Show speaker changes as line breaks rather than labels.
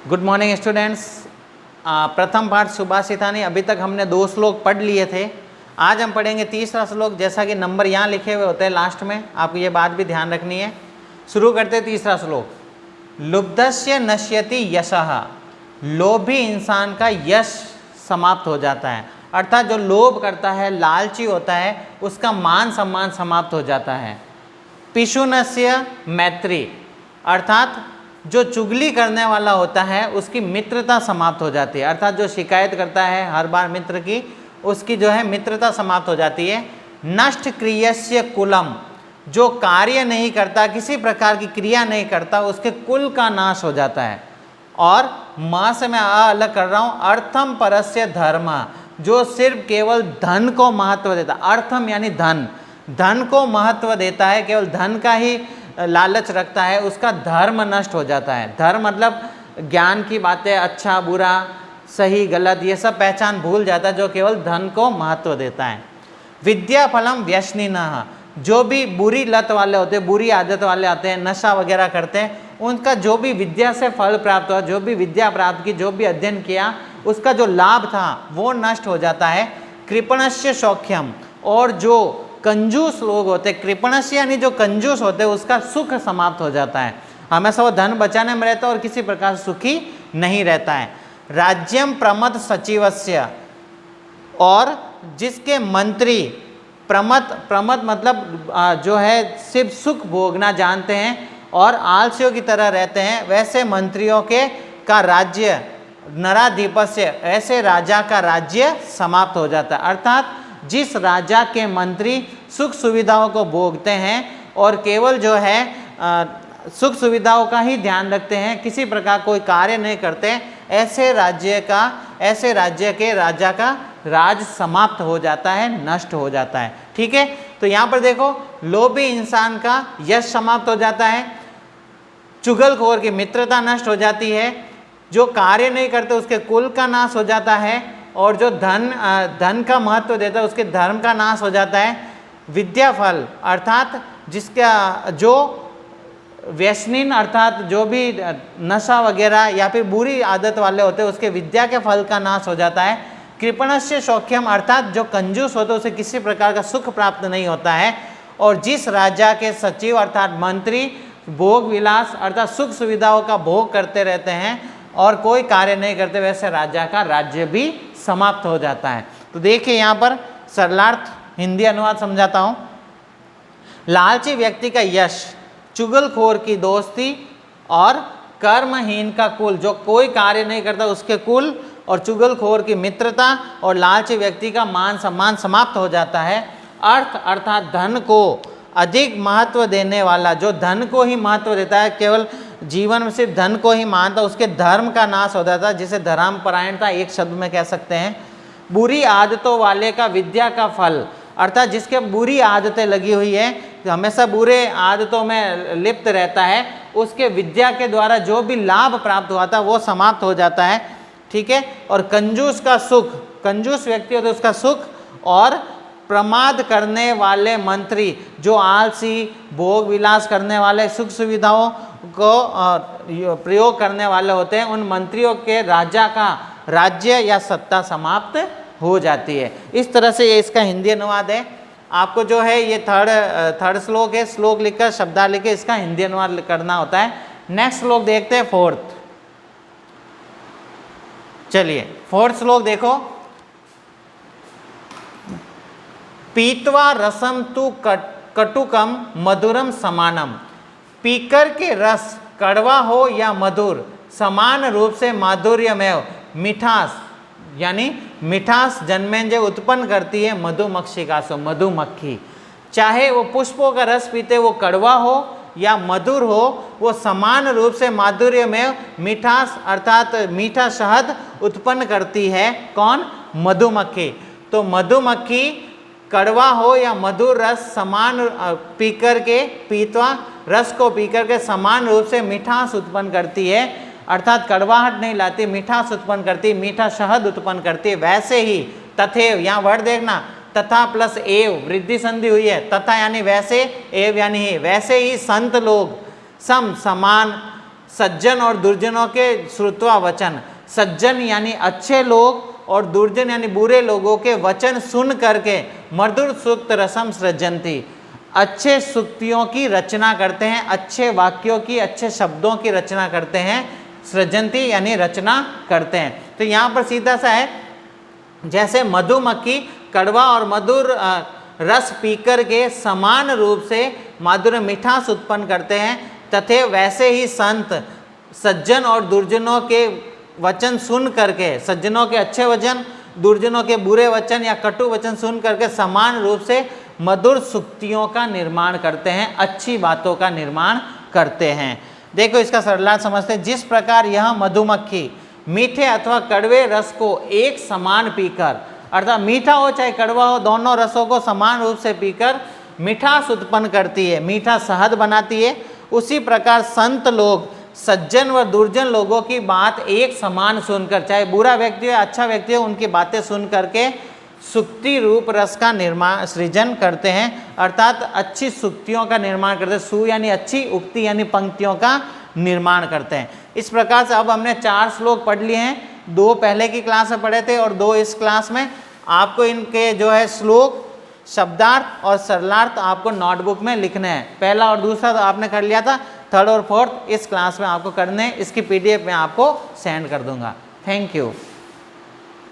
Good morning students. प्रथम पाठ सुभाषितानी अभी तक हमने 2 श्लोक पढ़ लिए थे। आज हम पढ़ेंगे तीसरा श्लोक। जैसा कि नंबर यहाँ लिखे हुए होते हैं लास्ट में, आपको ये बात भी ध्यान रखनी है। शुरू करते हैं तीसरा श्लोक। लुब्धस्य नश्यति यशः, लोभी इंसान का यश समाप्त हो जाता है। अर्थात जो लोभ करता है, लालची होता है, उसका मान सम्मान समाप्त हो जाता है। पिशुनस्य मैत्री, अर्थात जो चुगली करने वाला होता है उसकी मित्रता समाप्त हो जाती है। अर्थात जो शिकायत करता है हर बार मित्र की, उसकी जो है मित्रता समाप्त हो जाती है। नष्ट क्रियस्य कुलम, जो कार्य नहीं करता, किसी प्रकार की क्रिया नहीं करता, उसके कुल का नाश हो जाता है। और माँ से मैं अलग कर रहा हूँ। अर्थम परस्य धर्म, जो सिर्फ केवल धन को महत्व देता, अर्थम यानी धन, धन को महत्व देता है, केवल धन का ही लालच रखता है, उसका धर्म नष्ट हो जाता है। धर्म मतलब ज्ञान की बातें, अच्छा बुरा, सही गलत, ये सब पहचान भूल जाता है जो केवल धन को महत्व देता है। विद्या फलम व्यसनिनः, जो भी बुरी लत वाले होते हैं, बुरी आदत वाले आते हैं, नशा वगैरह करते हैं, उनका जो भी विद्या से फल प्राप्त हुआ, जो भी विद्या प्राप्त की, जो भी अध्ययन किया, उसका जो लाभ था वो नष्ट हो जाता है। कृपणस्य सौख्यम, और जो कंजूस लोग होते हैं, कृपणस्य यानी जो कंजूस होते हैं, उसका सुख समाप्त हो जाता है। हमेशा वो धन बचाने में रहता है और किसी प्रकार सुखी नहीं रहता है। राज्यम प्रमद सचिवस्य, और जिसके मंत्री प्रमद मतलब जो है सिर्फ सुख भोगना जानते हैं और आलसियों की तरह रहते हैं, वैसे मंत्रियों के का राज्य नराधिपस्य, ऐसे राजा का राज्य समाप्त हो जाता है। अर्थात जिस राजा के मंत्री सुख सुविधाओं को भोगते हैं और केवल जो है सुख सुविधाओं का ही ध्यान रखते हैं, किसी प्रकार कोई कार्य नहीं करते, ऐसे राज्य के राजा का राज समाप्त हो जाता है, नष्ट हो जाता है। ठीक है, तो यहाँ पर देखो, लोभी इंसान का यश समाप्त हो जाता है, चुगलखोर की मित्रता नष्ट हो जाती है, जो कार्य नहीं करते उसके कुल का नाश हो जाता है, और जो धन का महत्व देता है उसके धर्म का नाश हो जाता है। विद्या फल, अर्थात जिसका जो व्यसनीन, अर्थात जो भी नशा वगैरह या फिर बुरी आदत वाले होते हैं, उसके विद्या के फल का नाश हो जाता है। कृपणस्य सौख्यम, अर्थात जो कंजूस होते हैं उसे किसी प्रकार का सुख प्राप्त नहीं होता है। और जिस राजा के सचिव अर्थात मंत्री भोग विलास अर्थात सुख सुविधाओं का भोग करते रहते हैं और कोई कार्य नहीं करते, वैसे राजा का राज्य भी समाप्त हो जाता है। तो देखिए यहाँ पर सरलार्थ हिंदी अनुवाद समझाता हूँ। लालची व्यक्ति का यश, चुगलखोर की दोस्ती और कर्महीन का कुल, जो कोई कार्य नहीं करता उसके कुल, और चुगलखोर की मित्रता और लालची व्यक्ति का मान सम्मान समाप्त हो जाता है। अर्थ अर्थात धन को अधिक महत्व देने वाला, जो धन को ही महत्व देता है, केवल जीवन में सिर्फ धन को ही मानता, उसके धर्म का नाश हो जाता है, जिसे धर्मपरायणता एक शब्द में कह सकते हैं। बुरी आदतों वाले का विद्या का फल, अर्थात जिसके बुरी आदतें लगी हुई है, हमेशा बुरे आदतों में लिप्त रहता है, उसके विद्या के द्वारा जो भी लाभ प्राप्त हुआ था वो समाप्त हो जाता है। ठीक है, और कंजूस का सुख, कंजूस व्यक्ति होता है उसका सुख, और प्रमाद करने वाले मंत्री, जो आलसी भोग विलास करने वाले, सुख सुविधाओं को प्रयोग करने वाले होते हैं, उन मंत्रियों के राजा का राज्य या सत्ता समाप्त हो जाती है। इस तरह से ये इसका हिंदी अनुवाद है। आपको जो है ये थर्ड श्लोक है, श्लोक लिखकर शब्दावली लिख के इसका हिंदी अनुवाद करना होता है। नेक्स्ट श्लोक देखते हैं, फोर्थ। चलिए फोर्थ श्लोक देखो। पीत्वा रसम तु कटुकम मधुरम समानम, पीकर के रस कड़वा हो या मधुर, समान रूप से माधुर्यमय, मिठास यानी मिठास जन्मेंजय उत्पन्न करती है मधुमक्षिका से, मधुमक्खी। चाहे वो पुष्पों का रस पीते वो कड़वा हो या मधुर हो, वो समान रूप से माधुर्यमय, मिठास अर्थात मीठा शहद उत्पन्न करती है। कौन? मधुमक्खी। तो मधुमक्खी कड़वा हो या मधुर रस समान पीकर के, पीतवा रस को पीकर के समान रूप से मिठास उत्पन्न करती है, अर्थात कड़वाहट नहीं लाती, मिठास उत्पन्न करती, मीठा शहद उत्पन्न करती है। वैसे ही तथेव, यहाँ वर्ड देखना, तथा प्लस एव वृद्धि संधि हुई है, तथा यानी वैसे, एव यानी ही, वैसे ही संत लोग समान सज्जन और दुर्जनों के श्रुत्वा वचन, सज्जन यानी अच्छे लोग और दुर्जन यानी बुरे लोगों के वचन सुन करके मधुर सूक्त रसम सृजंती, अच्छे सूक्तियों की रचना करते हैं, अच्छे वाक्यों की, अच्छे शब्दों की रचना करते हैं, सृजंती यानी रचना करते हैं। तो यहाँ पर सीधा सा है, जैसे मधुमक्खी कड़वा और मधुर रस पीकर के समान रूप से माधुर्य मिठास उत्पन्न करते हैं, तथे वैसे ही संत सज्जन और दुर्जनों के वचन सुन करके, सज्जनों के अच्छे वचन, दुर्जनों के बुरे वचन या कटु वचन सुन करके समान रूप से मधुर सुक्तियों का निर्माण करते हैं, अच्छी बातों का निर्माण करते हैं। देखो इसका सरलार्थ समझते हैं। जिस प्रकार यह मधुमक्खी मीठे अथवा कड़वे रस को एक समान पीकर, अर्थात मीठा हो चाहे कड़वा हो, दोनों रसों को समान रूप से पीकर मिठास उत्पन्न करती है, मीठा शहद बनाती है, उसी प्रकार संत लोग सज्जन व दुर्जन लोगों की बात एक समान सुनकर, चाहे बुरा व्यक्ति हो अच्छा व्यक्ति हो, उनकी बातें सुन करके सुक्ति रूप रस का निर्माण सृजन करते हैं, अर्थात अच्छी सुक्तियों का निर्माण करते हैं। सु यानी अच्छी, उक्ति यानी पंक्तियों का निर्माण करते हैं। इस प्रकार से अब हमने 4 श्लोक पढ़ लिए हैं, 2 पहले की क्लास में पढ़े थे और 2 इस क्लास में। आपको इनके जो है श्लोक, शब्दार्थ और सरलार्थ आपको नोटबुक में लिखने हैं। पहला और दूसरा तो आपने कर लिया था, 3rd और 4th इस क्लास में आपको करने हैं। इसकी PDF मैं आपको सेंड कर दूंगा। Thank you.